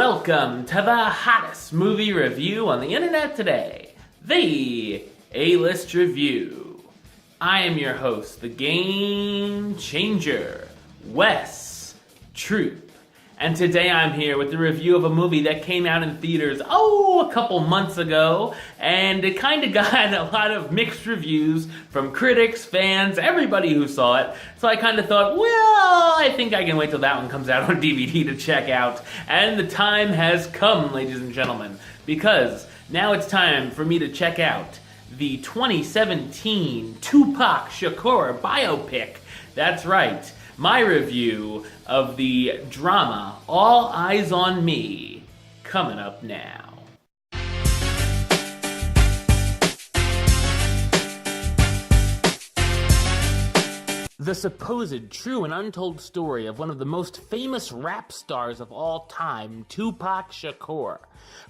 Welcome to the hottest movie review on the internet today, the A-List Review. I am your host, the Game Changer, Wes Troop. And today I'm here with the review of a movie that came out in theaters, a couple months ago, and it kind of got a lot of mixed reviews from critics, fans, everybody who saw it. So I kind of thought, well, I think I can wait till that one comes out on DVD to check out. And the time has come, ladies and gentlemen, because now it's time for me to check out the 2017 Tupac Shakur biopic. That's right. My review of the drama All Eyez On Me, coming up now. The supposed true and untold story of one of the most famous rap stars of all time, Tupac Shakur.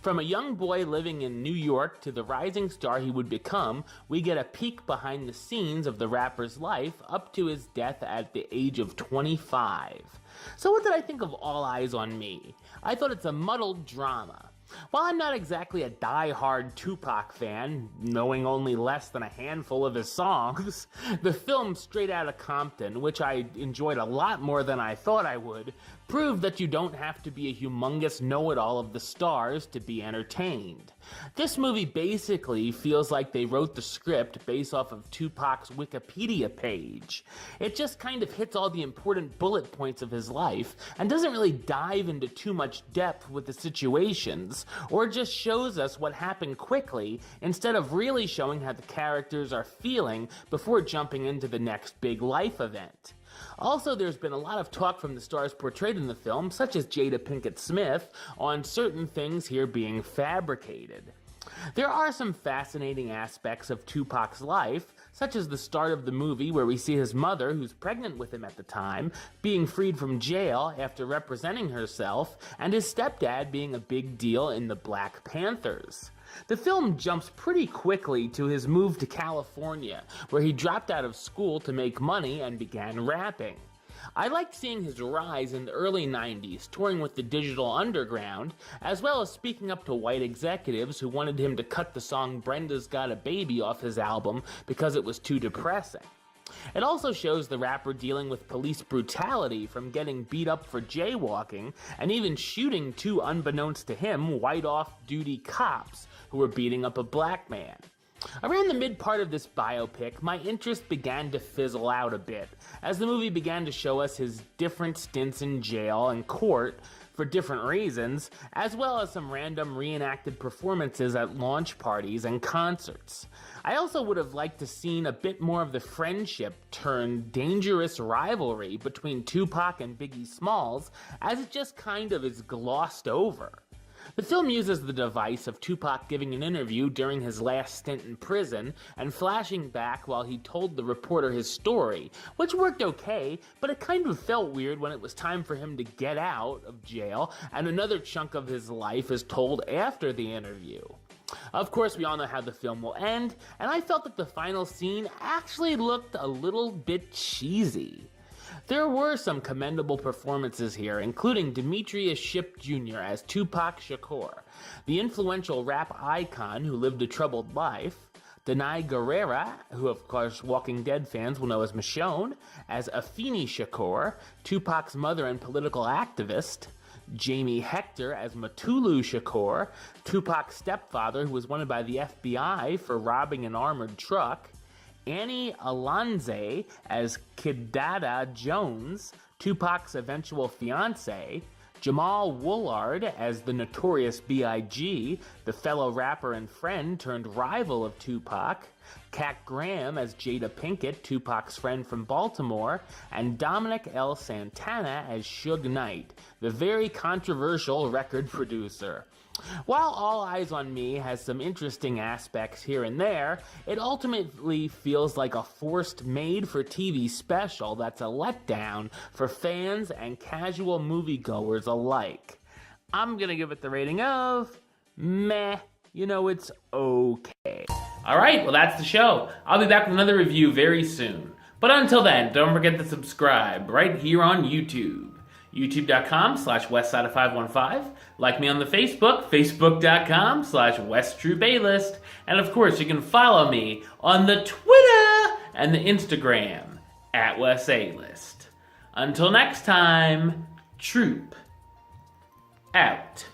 From a young boy living in New York to the rising star he would become, we get a peek behind the scenes of the rapper's life up to his death at the age of 25. So what did I think of All Eyez On Me? I thought it's a muddled drama. While I'm not exactly a die-hard Tupac fan, knowing only less than a handful of his songs, the film Straight Outta Compton, which I enjoyed a lot more than I thought I would, proved that you don't have to be a humongous know-it-all of the stars to be entertained. This movie basically feels like they wrote the script based off of Tupac's Wikipedia page. It just kind of hits all the important bullet points of his life and doesn't really dive into too much depth with the situations, or just shows us what happened quickly instead of really showing how the characters are feeling before jumping into the next big life event. Also, there's been a lot of talk from the stars portrayed in the film, such as Jada Pinkett Smith, on certain things here being fabricated. There are some fascinating aspects of Tupac's life, such as the start of the movie where we see his mother, who's pregnant with him at the time, being freed from jail after representing herself, and his stepdad being a big deal in the Black Panthers. The film jumps pretty quickly to his move to California, where he dropped out of school to make money and began rapping. I liked seeing his rise in the early 90s, touring with the Digital Underground, as well as speaking up to white executives who wanted him to cut the song Brenda's Got a Baby off his album because it was too depressing. It also shows the rapper dealing with police brutality, from getting beat up for jaywalking and even shooting two, unbeknownst to him, white off-duty cops who were beating up a black man. Around the mid part of this biopic, my interest began to fizzle out a bit, as the movie began to show us his different stints in jail and court for different reasons, as well as some random reenacted performances at launch parties and concerts. I also would have liked to seen a bit more of the friendship turned dangerous rivalry between Tupac and Biggie Smalls, as it just kind of is glossed over. The film uses the device of Tupac giving an interview during his last stint in prison and flashing back while he told the reporter his story, which worked okay, but it kind of felt weird when it was time for him to get out of jail and another chunk of his life is told after the interview. Of course, we all know how the film will end, and I felt that the final scene actually looked a little bit cheesy. There were some commendable performances here, including Demetrius Shipp Jr. as Tupac Shakur, the influential rap icon who lived a troubled life, Danai Gurira, who of course Walking Dead fans will know as Michonne, as Afeni Shakur, Tupac's mother and political activist, Jamie Hector as Mutulu Shakur, Tupac's stepfather who was wanted by the FBI for robbing an armored truck, Annie Alonze as Kidada Jones, Tupac's eventual fiancé, Jamal Woolard as the notorious B.I.G., the fellow rapper and friend turned rival of Tupac, Cat Graham as Jada Pinkett, Tupac's friend from Baltimore, and Dominic L. Santana as Suge Knight, the very controversial record producer. While All Eyez On Me has some interesting aspects here and there, it ultimately feels like a forced made-for-TV special that's a letdown for fans and casual moviegoers alike. I'm gonna give it the rating of meh. It's okay. Alright, well that's the show. I'll be back with another review very soon. But until then, don't forget to subscribe right here on YouTube. youtube.com/westside515. Like me on the Facebook, facebook.com/westtruebaylist. And of course, you can follow me on the Twitter and the Instagram @WesAList. Until next time, Troop out.